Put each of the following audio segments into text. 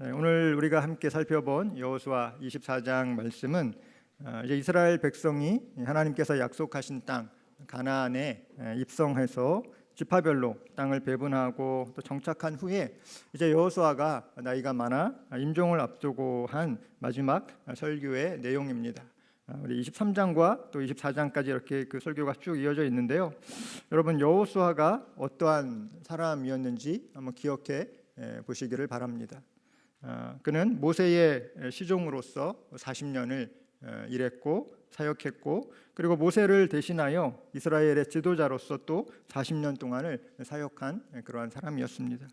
오늘 우리가 함께 살펴본 여호수아 24장 말씀은 이제 이스라엘 백성이 하나님께서 약속하신 땅 가나안에 입성해서 지파별로 땅을 배분하고 또 정착한 후에 이제 여호수아가 나이가 많아 임종을 앞두고 한 마지막 설교의 내용입니다. 우리 23장과 또 24장까지 이렇게 그 설교가 쭉 이어져 있는데요. 여러분 여호수아가 어떠한 사람이었는지 한번 기억해 보시기를 바랍니다. 그는 모세의 시종으로서 40년을 일했고 사역했고, 그리고 모세를 대신하여 이스라엘의 지도자로서 또 40년 동안을 사역한 그러한 사람이었습니다.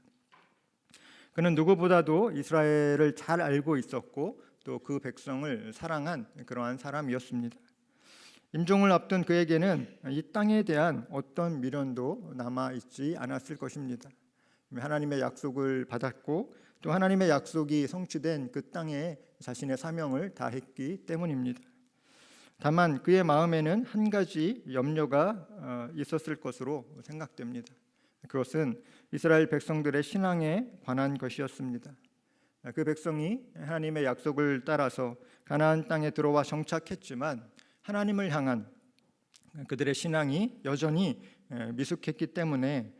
그는 누구보다도 이스라엘을 잘 알고 있었고 또 그 백성을 사랑한 그러한 사람이었습니다. 임종을 앞둔 그에게는 이 땅에 대한 어떤 미련도 남아있지 않았을 것입니다. 하나님의 약속을 받았고 또 하나님의 약속이 성취된 그 땅에 자신의 사명을 다했기 때문입니다. 다만 그의 마음에는 한 가지 염려가 있었을 것으로 생각됩니다. 그것은 이스라엘 백성들의 신앙에 관한 것이었습니다. 그 백성이 하나님의 약속을 따라서 가나안 땅에 들어와 정착했지만 하나님을 향한 그들의 신앙이 여전히 미숙했기 때문에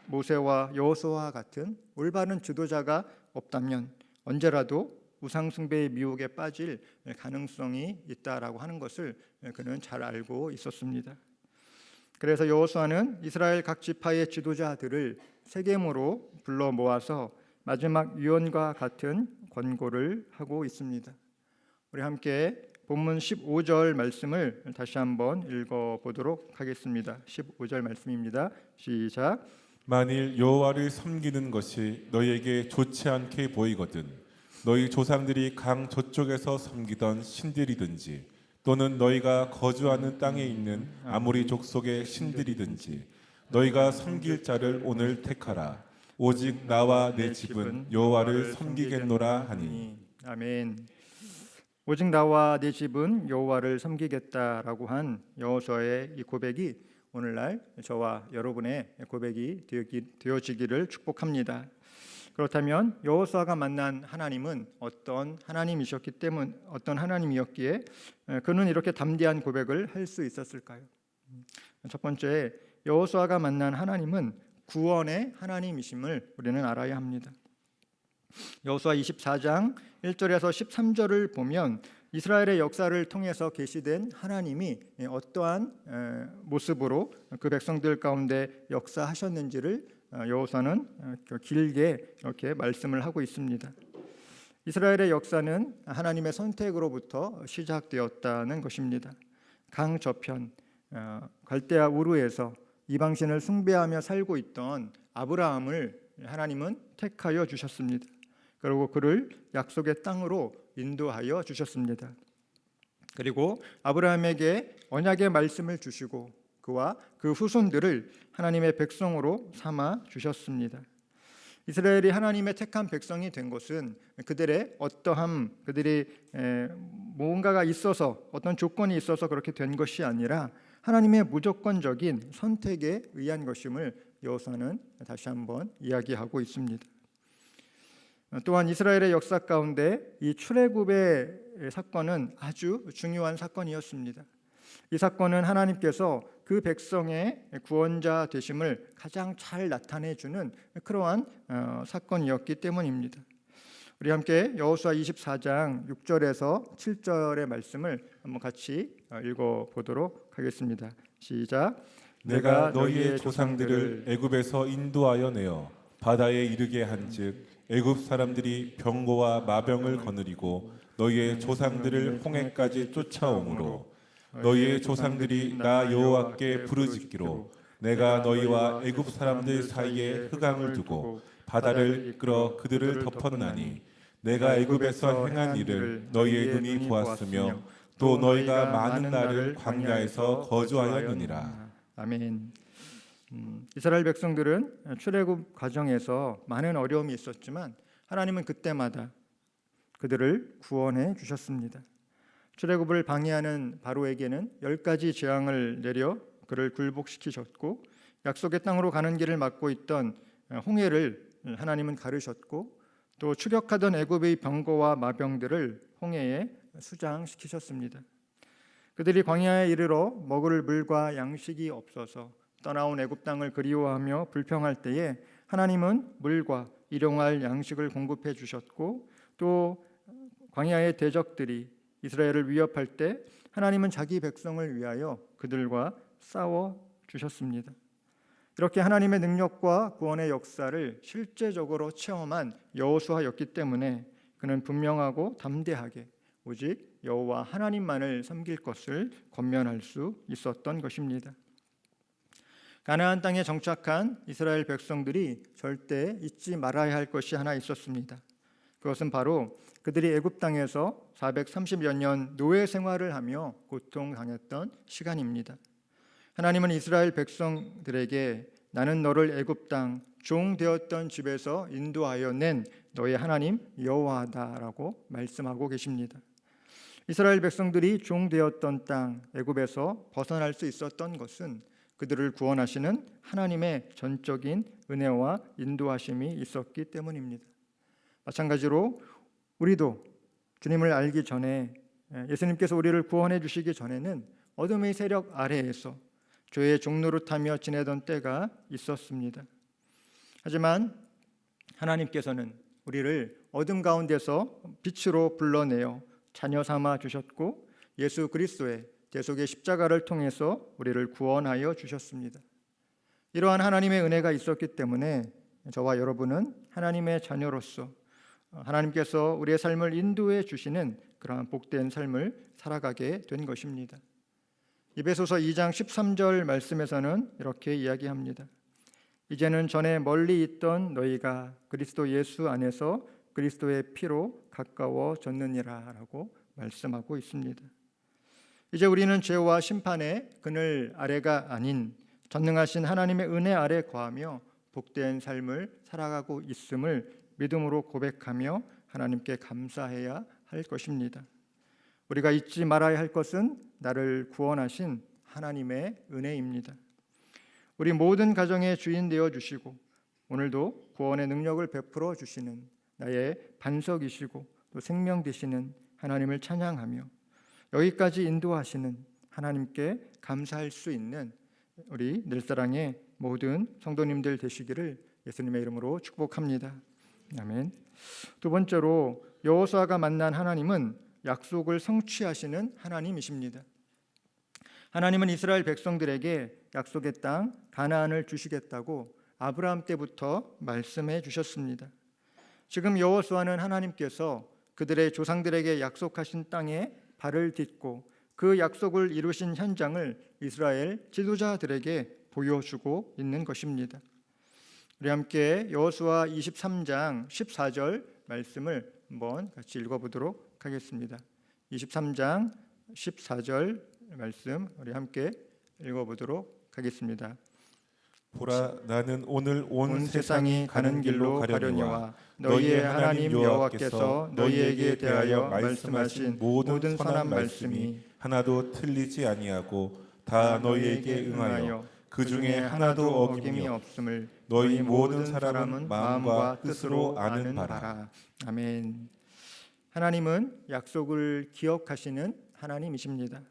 모세와 여호수아와 같은 올바른 지도자가 없다면 언제라도 우상 숭배의 미혹에 빠질 가능성이 있다라고 하는 것을 그는 잘 알고 있었습니다. 그래서 여호수아는 이스라엘 각 지파의 지도자들을 세겜으로 불러 모아서 마지막 유언과 같은 권고를 하고 있습니다. 우리 함께 본문 15절 말씀을 다시 한번 읽어보도록 하겠습니다. 15절 말씀입니다. 시작. 만일 여호와를 섬기는 것이 너희에게 좋지 않게 보이거든 너희 조상들이 강 저쪽에서 섬기던 신들이든지 또는 너희가 거주하는 땅에 있는 아모리 족속의 신들이든지 너희가 섬길 자를 오늘 택하라. 오직 나와 내 집은 여호와를 섬기겠노라 하니. 아멘. 오직 나와 내 집은 여호와를 섬기겠다라고 한 여호수아의 이 고백이 오늘날 저와 여러분의 고백이 되어지기를 축복합니다. 그렇다면 여호수아가 만난 하나님은 어떤 하나님이었기에 그는 이렇게 담대한 고백을 할 수 있었을까요? 첫 번째, 여호수아가 만난 하나님은 구원의 하나님이심을 우리는 알아야 합니다. 여호수아 24장 1절에서 13절을 보면 이스라엘의 역사를 통해서 계시된 하나님이 어떠한 모습으로 그 백성들 가운데 역사하셨는지를 여호수아는 길게 이렇게 말씀을 하고 있습니다. 이스라엘의 역사는 하나님의 선택으로부터 시작되었다는 것입니다. 강 저편 갈대아 우르에서 이방신을 숭배하며 살고 있던 아브라함을 하나님은 택하여 주셨습니다. 그리고 그를 약속의 땅으로 인도하여 주셨습니다. 그리고 아브라함에게 언약의 말씀을 주시고 그와 그 후손들을 하나님의 백성으로 삼아 주셨습니다. 이스라엘이 하나님의 택한 백성이 된 것은 그들의 어떠함, 그들이 뭔가가 있어서 어떤 조건이 있어서 그렇게 된 것이 아니라 하나님의 무조건적인 선택에 의한 것임을 여호수아는 다시 한번 이야기하고 있습니다. 또한 이스라엘의 역사 가운데 이 출애굽의 사건은 아주 중요한 사건이었습니다. 이 사건은 하나님께서 그 백성의 구원자 되심을 가장 잘 나타내주는 그러한 사건이었기 때문입니다. 우리 함께 여호수아 24장 6절에서 7절의 말씀을 한번 같이 읽어보도록 하겠습니다. 시작. 내가 너희의 조상들을 애굽에서 인도하여 내어 바다에 이르게 한즉 애굽 사람들이 병고와 마병을 거느리고 너희의 조상들을 홍해까지 쫓아오므로 너희의 조상들이 나 여호와께 부르짖기로 내가 너희와 애굽 사람들 사이에 흑암을 두고 바다를 이끌어 그들을 덮었나니 내가 애굽에서 행한 일을 너희의 눈이 보았으며 또 너희가 많은 날을 광야에서 거주하였느니라. 아멘. 이스라엘 백성들은 출애굽 과정에서 많은 어려움이 있었지만 하나님은 그때마다 그들을 구원해 주셨습니다. 출애굽을 방해하는 바로에게는 10가지 재앙을 내려 그를 굴복시키셨고 약속의 땅으로 가는 길을 막고 있던 홍해를 하나님은 가르셨고 또 추격하던 애굽의 병거와 마병들을 홍해에 수장시키셨습니다. 그들이 광야에 이르러 먹을 물과 양식이 없어서 떠나온 애굽 땅을 그리워하며 불평할 때에 하나님은 물과 일용할 양식을 공급해 주셨고, 또 광야의 대적들이 이스라엘을 위협할 때 하나님은 자기 백성을 위하여 그들과 싸워 주셨습니다. 이렇게 하나님의 능력과 구원의 역사를 실제적으로 체험한 여호수아였기 때문에 그는 분명하고 담대하게 오직 여호와 하나님만을 섬길 것을 권면할 수 있었던 것입니다. 가나안 땅에 정착한 이스라엘 백성들이 절대 잊지 말아야 할 것이 하나 있었습니다. 그것은 바로 그들이 애굽 땅에서 430여 년 노예 생활을 하며 고통당했던 시간입니다. 하나님은 이스라엘 백성들에게 나는 너를 애굽 땅 종 되었던 집에서 인도하여 낸 너의 하나님 여호와다라고 말씀하고 계십니다. 이스라엘 백성들이 종 되었던 땅 애굽에서 벗어날 수 있었던 것은 그들을 구원하시는 하나님의 전적인 은혜와 인도하심이 있었기 때문입니다. 마찬가지로 우리도 주님을 알기 전에, 예수님께서 우리를 구원해 주시기 전에는 어둠의 세력 아래에서 죄의 종노릇하며 지내던 때가 있었습니다. 하지만 하나님께서는 우리를 어둠 가운데서 빛으로 불러내어 자녀 삼아 주셨고, 예수 그리스도의 대속의 십자가를 통해서 우리를 구원하여 주셨습니다. 이러한 하나님의 은혜가 있었기 때문에 저와 여러분은 하나님의 자녀로서 하나님께서 우리의 삶을 인도해 주시는 그러한 복된 삶을 살아가게 된 것입니다. 에베소서 2장 13절 말씀에서는 이렇게 이야기합니다. 이제는 전에 멀리 있던 너희가 그리스도 예수 안에서 그리스도의 피로 가까워졌느니라 라고 말씀하고 있습니다. 이제 우리는 죄와 심판의 그늘 아래가 아닌 전능하신 하나님의 은혜 아래 거하며 복된 삶을 살아가고 있음을 믿음으로 고백하며 하나님께 감사해야 할 것입니다. 우리가 잊지 말아야 할 것은 나를 구원하신 하나님의 은혜입니다. 우리 모든 가정의 주인 되어 주시고 오늘도 구원의 능력을 베풀어 주시는 나의 반석이시고 또 생명 되시는 하나님을 찬양하며 여기까지 인도하시는 하나님께 감사할 수 있는 우리 늘사랑의 모든 성도님들 되시기를 예수님의 이름으로 축복합니다. 아멘. 두 번째로 여호수아가 만난 하나님은 약속을 성취하시는 하나님이십니다. 하나님은 이스라엘 백성들에게 약속의 땅 가나안을 주시겠다고 아브라함 때부터 말씀해 주셨습니다. 지금 여호수아는 하나님께서 그들의 조상들에게 약속하신 땅에 발을 딛고 그 약속을 이루신 현장을 이스라엘 지도자들에게 보여주고 있는 것입니다. 우리 함께 여호수아 23장 14절 말씀을 한번 같이 읽어보도록 하겠습니다. 23장 14절 말씀 우리 함께 읽어보도록 하겠습니다. 보라, 나는 오늘 온 세상이 가는 길로 가려니와 너희의 하나님 여호와께서 너희에게 대하여 말씀하신 모든 선한 말씀이 하나도 틀리지 아니하고 다 너희에게 응하여 그 중에 하나도 어김이 없음을 너희 모든 사람은 마음과 뜻으로 아는 바라. 아멘. 하나님은 약속을 기억하시는 하나님이십니다.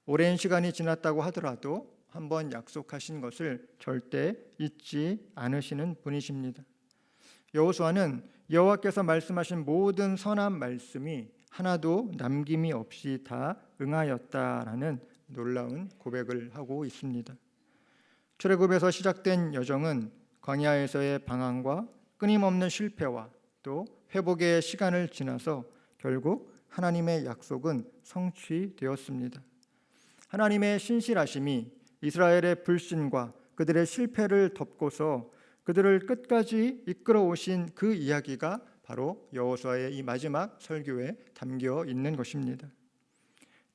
오랜 시간이 지났다고 하더라도 한번 약속하신 것을 절대 잊지 않으시는 분이십니다. 여호수아는 여호와께서 말씀하신 모든 선한 말씀이 하나도 남김이 없이 다 응하였다라는 놀라운 고백을 하고 있습니다. 출애굽에서 시작된 여정은 광야에서의 방황과 끊임없는 실패와 또 회복의 시간을 지나서 결국 하나님의 약속은 성취되었습니다. 하나님의 신실하심이 이스라엘의 불신과 그들의 실패를 덮고서 그들을 끝까지 이끌어 오신 그 이야기가 바로 여호수아의 이 마지막 설교에 담겨 있는 것입니다.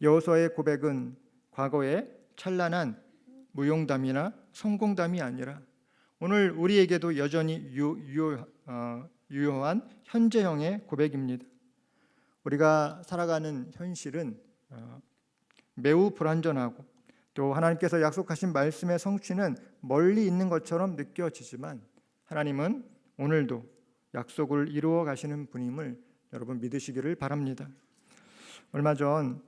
여호수아의 고백은 과거의 찬란한 무용담이나 성공담이 아니라 오늘 우리에게도 여전히 유효한 현재형의 고백입니다. 우리가 살아가는 현실은 매우 불완전하고 또 하나님께서 약속하신 말씀의 성취는 멀리 있는 것처럼 느껴지지만 하나님은 오늘도 약속을 이루어 가시는 분임을 여러분 믿으시기를 바랍니다. 얼마 전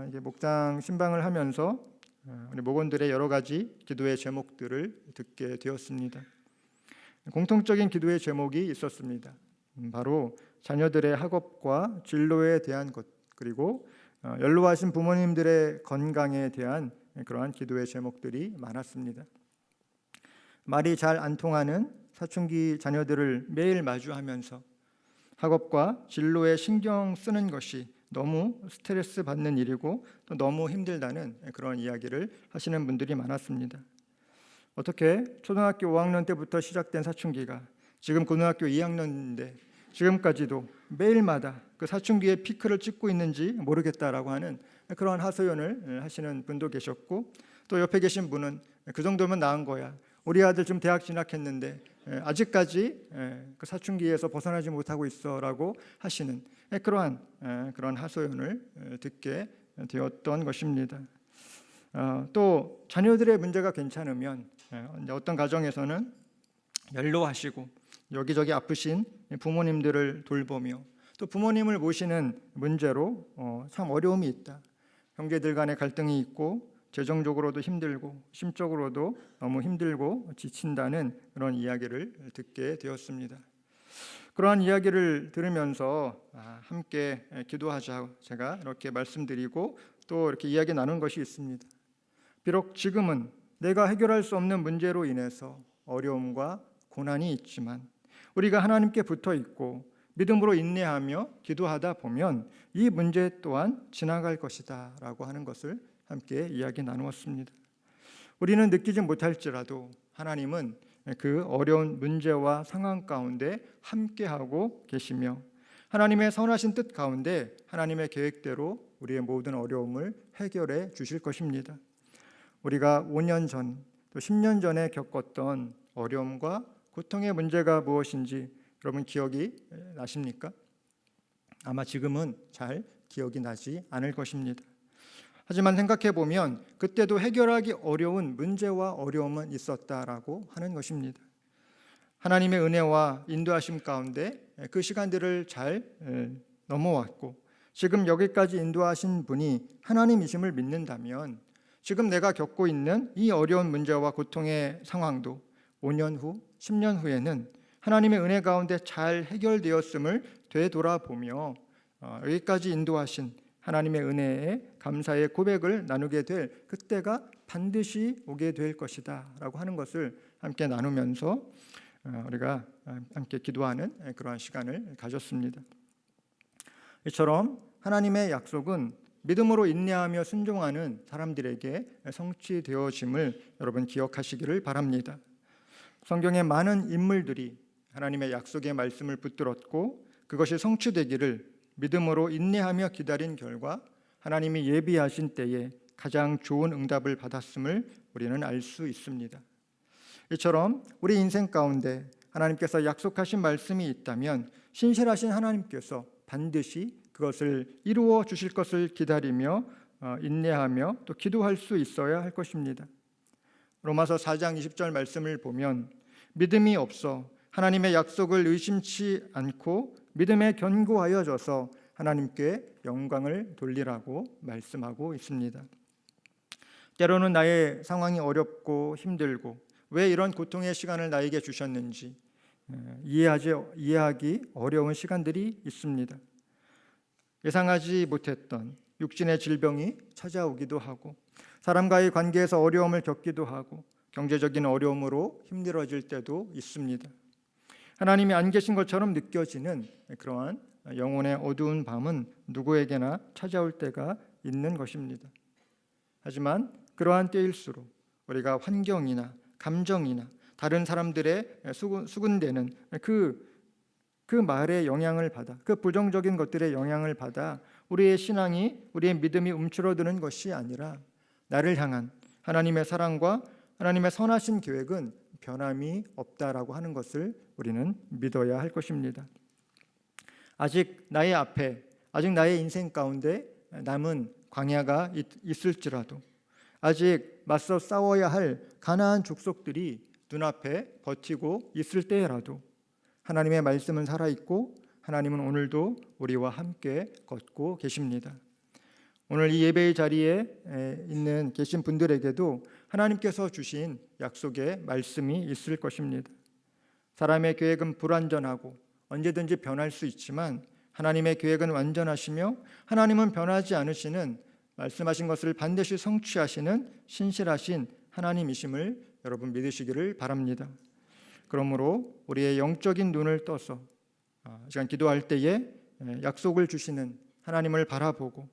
이게 목장 신방을 하면서 우리 목원들의 여러 가지 기도의 제목들을 듣게 되었습니다. 공통적인 기도의 제목이 있었습니다. 바로 자녀들의 학업과 진로에 대한 것, 그리고 연로하신 부모님들의 건강에 대한 그러한 기도의 제목들이 많았습니다. 말이 잘 안 통하는 사춘기 자녀들을 매일 마주하면서 학업과 진로에 신경 쓰는 것이 너무 스트레스 받는 일이고 또 너무 힘들다는 그런 이야기를 하시는 분들이 많았습니다. 어떻게 초등학교 5학년 때부터 시작된 사춘기가 지금 고등학교 2학년인데 지금까지도 매일마다 그 사춘기의 피크를 찍고 있는지 모르겠다라고 하는 그러한 하소연을 하시는 분도 계셨고, 또 옆에 계신 분은 그 정도면 나은 거야, 우리 아들 지금 대학 진학했는데 아직까지 그 사춘기에서 벗어나지 못하고 있어라고 하시는 그런 하소연을 듣게 되었던 것입니다. 또 자녀들의 문제가 괜찮으면 어떤 가정에서는 연로하시고 여기저기 아프신 부모님들을 돌보며 또 부모님을 모시는 문제로 참 어려움이 있다, 형제들 간의 갈등이 있고 재정적으로도 힘들고 심적으로도 너무 힘들고 지친다는 그런 이야기를 듣게 되었습니다. 그러한 이야기를 들으면서 함께 기도하자 제가 이렇게 말씀드리고 또 이렇게 이야기 나눈 것이 있습니다. 비록 지금은 내가 해결할 수 없는 문제로 인해서 어려움과 고난이 있지만 우리가 하나님께 붙어 있고 믿음으로 인내하며 기도하다 보면 이 문제 또한 지나갈 것이다 라고 하는 것을 함께 이야기 나누었습니다. 우리는 느끼지 못할지라도 하나님은 그 어려운 문제와 상황 가운데 함께하고 계시며 하나님의 선하신 뜻 가운데 하나님의 계획대로 우리의 모든 어려움을 해결해 주실 것입니다. 우리가 5년 전, 또 10년 전에 겪었던 어려움과 고통의 문제가 무엇인지 여러분 기억이 나십니까? 아마 지금은 잘 기억이 나지 않을 것입니다. 하지만 생각해 보면 그때도 해결하기 어려운 문제와 어려움은 있었다라고 하는 것입니다. 하나님의 은혜와 인도하심 가운데 그 시간들을 잘 넘어왔고 지금 여기까지 인도하신 분이 하나님이심을 믿는다면 지금 내가 겪고 있는 이 어려운 문제와 고통의 상황도 5년 후, 10년 후에는 하나님의 은혜 가운데 잘 해결되었음을 되돌아보며 여기까지 인도하신 하나님의 은혜에 감사의 고백을 나누게 될 그때가 반드시 오게 될 것이다 라고 하는 것을 함께 나누면서 우리가 함께 기도하는 그러한 시간을 가졌습니다. 이처럼 하나님의 약속은 믿음으로 인내하며 순종하는 사람들에게 성취되어짐을 여러분 기억하시기를 바랍니다. 성경의 많은 인물들이 하나님의 약속의 말씀을 붙들었고 그것이 성취되기를 믿음으로 인내하며 기다린 결과 하나님이 예비하신 때에 가장 좋은 응답을 받았음을 우리는 알 수 있습니다. 이처럼 우리 인생 가운데 하나님께서 약속하신 말씀이 있다면 신실하신 하나님께서 반드시 그것을 이루어 주실 것을 기다리며 인내하며 또 기도할 수 있어야 할 것입니다. 로마서 4장 20절 말씀을 보면 믿음이 없어 하나님의 약속을 의심치 않고 믿음에 견고하여져서 하나님께 영광을 돌리라고 말씀하고 있습니다. 때로는 나의 상황이 어렵고 힘들고 왜 이런 고통의 시간을 나에게 주셨는지 이해하기 어려운 시간들이 있습니다. 예상하지 못했던 육신의 질병이 찾아오기도 하고 사람과의 관계에서 어려움을 겪기도 하고 경제적인 어려움으로 힘들어질 때도 있습니다. 하나님이 안 계신 것처럼 느껴지는 그러한 영혼의 어두운 밤은 누구에게나 찾아올 때가 있는 것입니다. 하지만 그러한 때일수록 우리가 환경이나 감정이나 다른 사람들의 수군대는 그 말의 영향을 받아 그 부정적인 것들의 영향을 받아 우리의 신앙이 우리의 믿음이 움츠러드는 것이 아니라 나를 향한 하나님의 사랑과 하나님의 선하신 계획은 변함이 없다라고 하는 것을 우리는 믿어야 할 것입니다. 아직 나의 앞에 아직 나의 인생 가운데 남은 광야가 있을지라도 아직 맞서 싸워야 할 가나안 족속들이 눈앞에 버티고 있을 때라도 하나님의 말씀은 살아있고 하나님은 오늘도 우리와 함께 걷고 계십니다. 오늘 이 예배의 자리에 있는 계신 분들에게도 하나님께서 주신 약속의 말씀이 있을 것입니다. 사람의 계획은 불완전하고 언제든지 변할 수 있지만 하나님의 계획은 완전하시며 하나님은 변하지 않으시는, 말씀하신 것을 반드시 성취하시는 신실하신 하나님이심을 여러분 믿으시기를 바랍니다. 그러므로 우리의 영적인 눈을 떠서 시간 기도할 때에 약속을 주시는 하나님을 바라보고,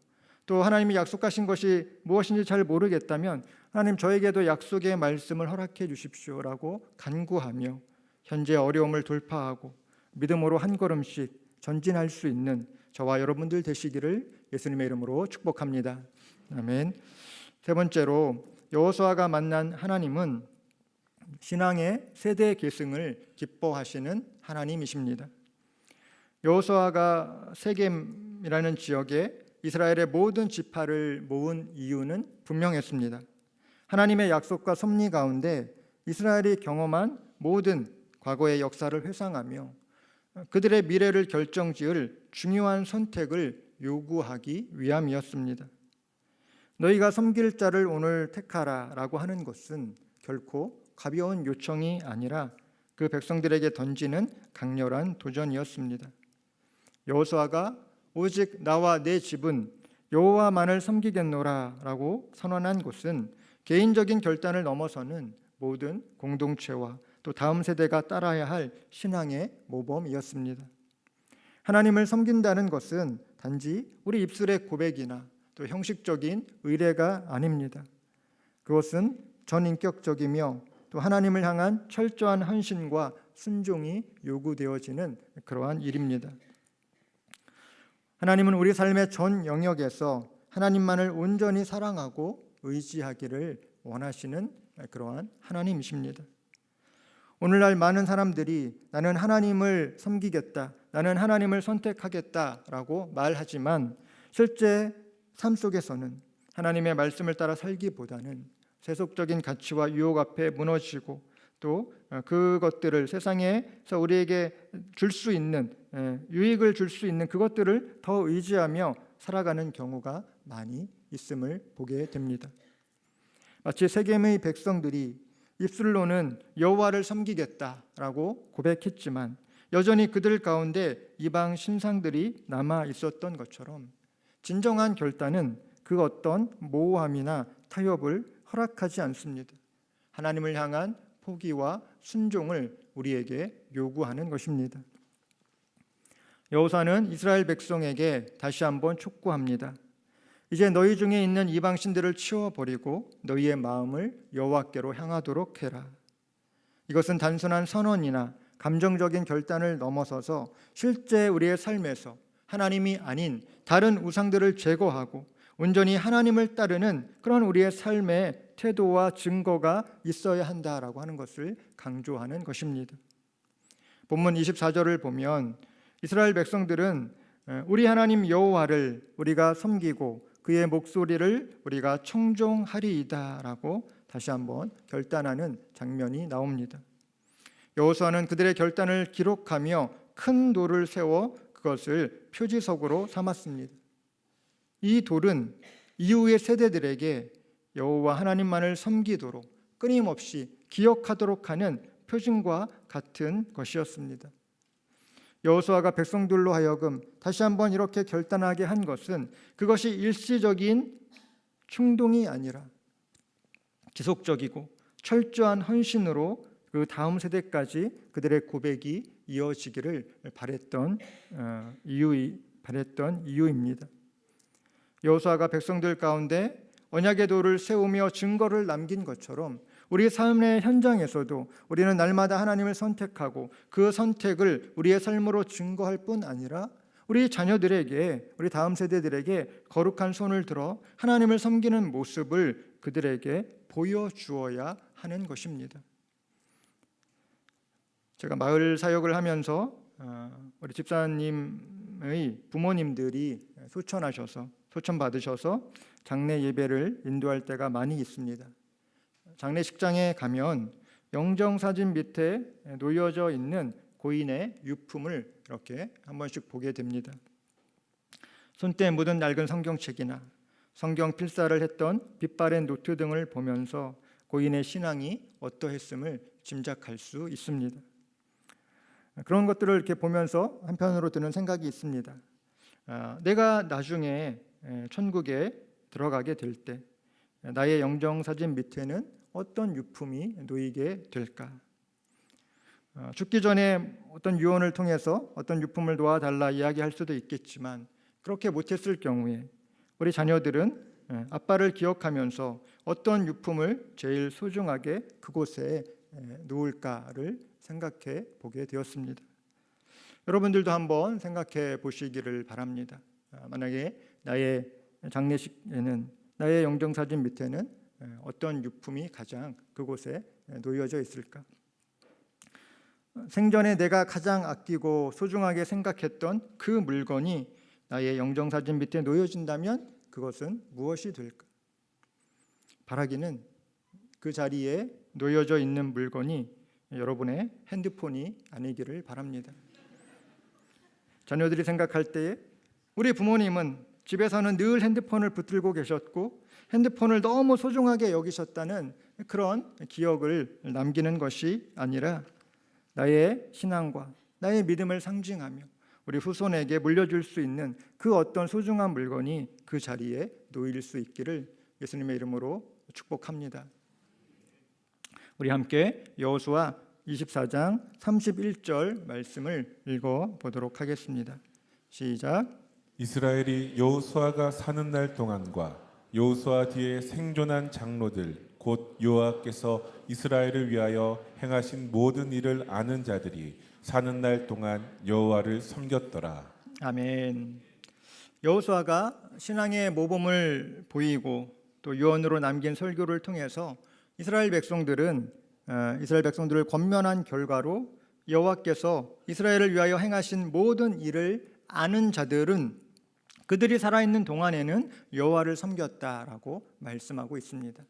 또 하나님이 약속하신 것이 무엇인지 잘 모르겠다면 하나님 저에게도 약속의 말씀을 허락해 주십시오라고 간구하며 현재 어려움을 돌파하고 믿음으로 한 걸음씩 전진할 수 있는 저와 여러분들 되시기를 예수님의 이름으로 축복합니다. 아멘. 세 번째로 여호수아가 만난 하나님은 신앙의 세대 계승을 기뻐하시는 하나님이십니다. 여호수아가 세겜이라는 지역에 이스라엘의 모든 지파를 모은 이유는 분명했습니다. 하나님의 약속과 섭리 가운데 이스라엘이 경험한 모든 과거의 역사를 회상하며 그들의 미래를 결정지을 중요한 선택을 요구하기 위함이었습니다. 너희가 섬길 자를 오늘 택하라라고 하는 것은 결코 가벼운 요청이 아니라 그 백성들에게 던지는 강렬한 도전이었습니다. 여호수아가 오직 나와 내 집은 여호와만을 섬기겠노라라고 선언한 것은 개인적인 결단을 넘어서는 모든 공동체와 또 다음 세대가 따라야 할 신앙의 모범이었습니다. 하나님을 섬긴다는 것은 단지 우리 입술의 고백이나 또 형식적인 의례가 아닙니다. 그것은 전인격적이며 또 하나님을 향한 철저한 헌신과 순종이 요구되어지는 그러한 일입니다. 하나님은 우리 삶의 전 영역에서 하나님만을 온전히 사랑하고 의지하기를 원하시는 그러한 하나님이십니다. 오늘날 많은 사람들이 나는 하나님을 섬기겠다, 나는 하나님을 선택하겠다라고 말하지만 실제 삶 속에서는 하나님의 말씀을 따라 살기보다는 세속적인 가치와 유혹 앞에 무너지고 또 그것들을 세상에서 우리에게 줄 수 있는 유익을 줄 수 있는 그것들을 더 의지하며 살아가는 경우가 많이 있음을 보게 됩니다. 마치 세겜의 백성들이 입술로는 여호와를 섬기겠다라고 고백했지만 여전히 그들 가운데 이방 신상들이 남아 있었던 것처럼 진정한 결단은 그 어떤 모호함이나 타협을 허락하지 않습니다. 하나님을 향한 포기와 순종을 우리에게 요구하는 것입니다. 여호수아는 이스라엘 백성에게 다시 한번 촉구합니다. 이제 너희 중에 있는 이방 신들을 치워버리고 너희의 마음을 여호와께로 향하도록 해라. 이것은 단순한 선언이나 감정적인 결단을 넘어서서 실제 우리의 삶에서 하나님이 아닌 다른 우상들을 제거하고 온전히 하나님을 따르는 그런 우리의 삶의 태도와 증거가 있어야 한다라고 하는 것을 강조하는 것입니다. 본문 24절을 보면 이스라엘 백성들은 우리 하나님 여호와를 우리가 섬기고 그의 목소리를 우리가 청종하리이다라고 다시 한번 결단하는 장면이 나옵니다. 여호수아는 그들의 결단을 기록하며 큰 돌을 세워 그것을 표지석으로 삼았습니다. 이 돌은 이후의 세대들에게 여호와 하나님만을 섬기도록 끊임없이 기억하도록 하는 표징과 같은 것이었습니다. 여호수아가 백성들로 하여금 다시 한번 이렇게 결단하게 한 것은 그것이 일시적인 충동이 아니라 지속적이고 철저한 헌신으로 그 다음 세대까지 그들의 고백이 이어지기를 바랬던 이유입니다. 여호수아가 백성들 가운데 언약의 돌을 세우며 증거를 남긴 것처럼 우리 삶의 현장에서도 우리는 날마다 하나님을 선택하고 그 선택을 우리의 삶으로 증거할 뿐 아니라 우리 자녀들에게, 우리 다음 세대들에게 거룩한 손을 들어 하나님을 섬기는 모습을 그들에게 보여주어야 하는 것입니다. 제가 마을 사역을 하면서 우리 집사님의 부모님들이 소천받으셔서 장례 예배를 인도할 때가 많이 있습니다. 장례식장에 가면 영정사진 밑에 놓여져 있는 고인의 유품을 이렇게 한 번씩 보게 됩니다. 손때 묻은 낡은 성경책이나 성경 필사를 했던 빛바랜 노트 등을 보면서 고인의 신앙이 어떠했음을 짐작할 수 있습니다. 그런 것들을 이렇게 보면서 한편으로 드는 생각이 있습니다. 내가 나중에 천국에 들어가게 될 때 나의 영정사진 밑에는 어떤 유품이 놓이게 될까? 죽기 전에 어떤 유언을 통해서 어떤 유품을 놓아달라 이야기할 수도 있겠지만 그렇게 못했을 경우에 우리 자녀들은 아빠를 기억하면서 어떤 유품을 제일 소중하게 그곳에 놓을까를 생각해 보게 되었습니다. 여러분들도 한번 생각해 보시기를 바랍니다. 만약에 나의 장례식에는 나의 영정사진 밑에는 어떤 유품이 가장 그곳에 놓여져 있을까? 생전에 내가 가장 아끼고 소중하게 생각했던 그 물건이 나의 영정사진 밑에 놓여진다면 그것은 무엇이 될까? 바라기는 그 자리에 놓여져 있는 물건이 여러분의 핸드폰이 아니기를 바랍니다. 자녀들이 생각할 때에 우리 부모님은 집에서는 늘 핸드폰을 붙들고 계셨고 핸드폰을 너무 소중하게 여기셨다는 그런 기억을 남기는 것이 아니라 나의 신앙과 나의 믿음을 상징하며 우리 후손에게 물려줄 수 있는 그 어떤 소중한 물건이 그 자리에 놓일 수 있기를 예수님의 이름으로 축복합니다. 우리 함께 여호수아 24장 31절 말씀을 읽어보도록 하겠습니다. 시작. 이스라엘이 여호수아가 사는 날 동안과 여호수아 뒤에 생존한 장로들 곧 여호와께서 이스라엘을 위하여 행하신 모든 일을 아는 자들이 사는 날 동안 여호와를 섬겼더라. 아멘. 여호수아가 신앙의 모범을 보이고 또 유언으로 남긴 설교를 통해서 이스라엘 백성들을 권면한 결과로 여호와께서 이스라엘을 위하여 행하신 모든 일을 아는 자들은 그들이 살아있는 동안에는 여호와를 섬겼다라고 말씀하고 있습니다.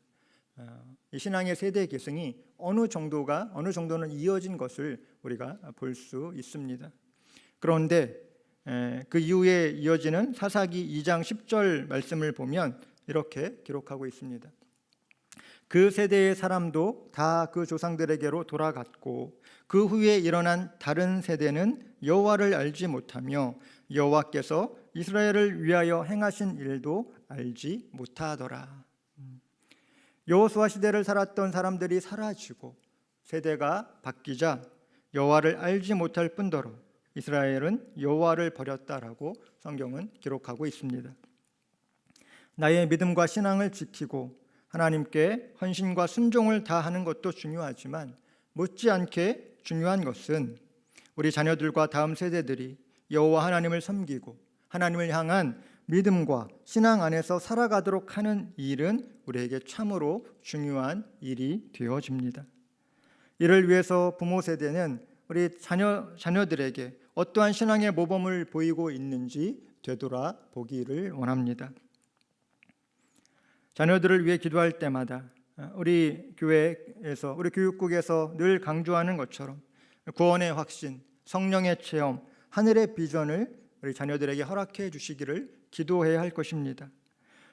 이 신앙의 세대 계승이 어느 정도는 이어진 것을 우리가 볼 수 있습니다. 그런데 그 이후에 이어지는 사사기 2장 10절 말씀을 보면 이렇게 기록하고 있습니다. 그 세대의 사람도 다 그 조상들에게로 돌아갔고 그 후에 일어난 다른 세대는 여호와를 알지 못하며 여호와께서 이스라엘을 위하여 행하신 일도 알지 못하더라. 여호수아 시대를 살았던 사람들이 사라지고 세대가 바뀌자 여호와를 알지 못할 뿐더러 이스라엘은 여호와를 버렸다라고 성경은 기록하고 있습니다. 나의 믿음과 신앙을 지키고 하나님께 헌신과 순종을 다하는 것도 중요하지만 못지않게 중요한 것은 우리 자녀들과 다음 세대들이 여호와 하나님을 섬기고 하나님을 향한 믿음과 신앙 안에서 살아가도록 하는 일은 우리에게 참으로 중요한 일이 되어집니다. 이를 위해서 부모 세대는 우리 자녀들에게 어떠한 신앙의 모범을 보이고 있는지 되돌아보기를 원합니다. 자녀들을 위해 기도할 때마다 우리 교회에서 우리 교육국에서 늘 강조하는 것처럼 구원의 확신, 성령의 체험, 하늘의 비전을 우리 자녀들에게 허락해 주시기를 기도해야 할 것입니다.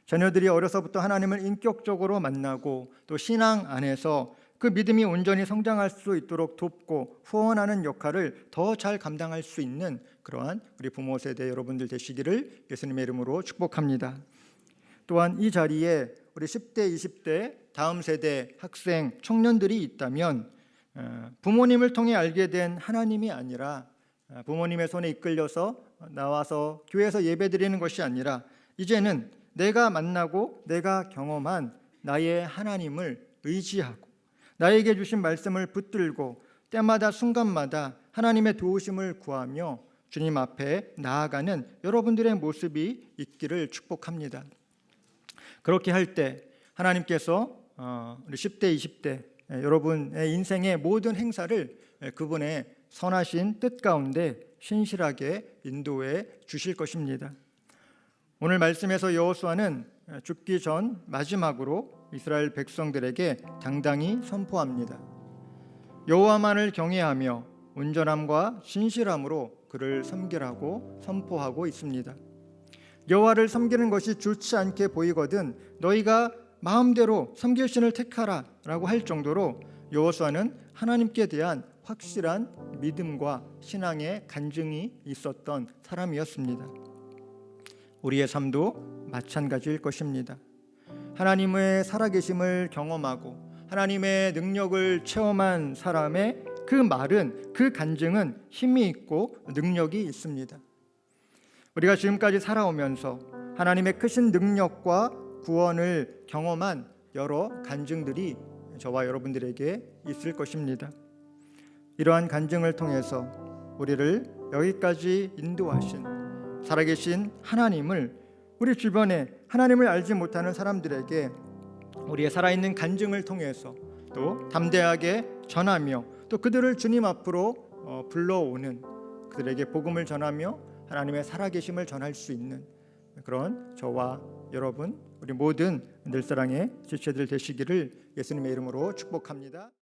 자녀들이 어려서부터 하나님을 인격적으로 만나고 또 신앙 안에서 그 믿음이 온전히 성장할 수 있도록 돕고 후원하는 역할을 더 잘 감당할 수 있는 그러한 우리 부모 세대 여러분들 되시기를 예수님의 이름으로 축복합니다. 또한 이 자리에 우리 10대, 20대 다음 세대 학생, 청년들이 있다면 부모님을 통해 알게 된 하나님이 아니라 부모님의 손에 이끌려서 나와서 교회에서 예배드리는 것이 아니라 이제는 내가 만나고 내가 경험한 나의 하나님을 의지하고 나에게 주신 말씀을 붙들고 때마다 순간마다 하나님의 도우심을 구하며 주님 앞에 나아가는 여러분들의 모습이 있기를 축복합니다. 그렇게 할 때 하나님께서 우리 10대, 20대 여러분의 인생의 모든 행사를 그분의 선하신 뜻 가운데 신실하게 인도해 주실 것입니다. 오늘 말씀에서 여호수아는 죽기 전 마지막으로 이스라엘 백성들에게 당당히 선포합니다. 여호와만을 경외하며 온전함과 신실함으로 그를 섬기라고 선포하고 있습니다. 여호와를 섬기는 것이 좋지 않게 보이거든 너희가 마음대로 섬길 신을 택하라라고 할 정도로 여호수아는 하나님께 대한 확실한 믿음과 신앙의 간증이 있었던 사람이었습니다. 우리의 삶도 마찬가지일 것입니다. 하나님의 살아계심을 경험하고 하나님의 능력을 체험한 사람의 그 말은, 그 간증은 힘이 있고 능력이 있습니다. 우리가 지금까지 살아오면서 하나님의 크신 능력과 구원을 경험한 여러 간증들이 저와 여러분들에게 있을 것입니다. 이러한 간증을 통해서 우리를 여기까지 인도하신 살아계신 하나님을 우리 주변에 하나님을 알지 못하는 사람들에게 우리의 살아있는 간증을 통해서 또 담대하게 전하며 또 그들을 주님 앞으로 불러오는, 그들에게 복음을 전하며 하나님의 살아계심을 전할 수 있는 그런 저와 여러분, 우리 모든 늘사랑의 지체들 되시기를 예수님의 이름으로 축복합니다.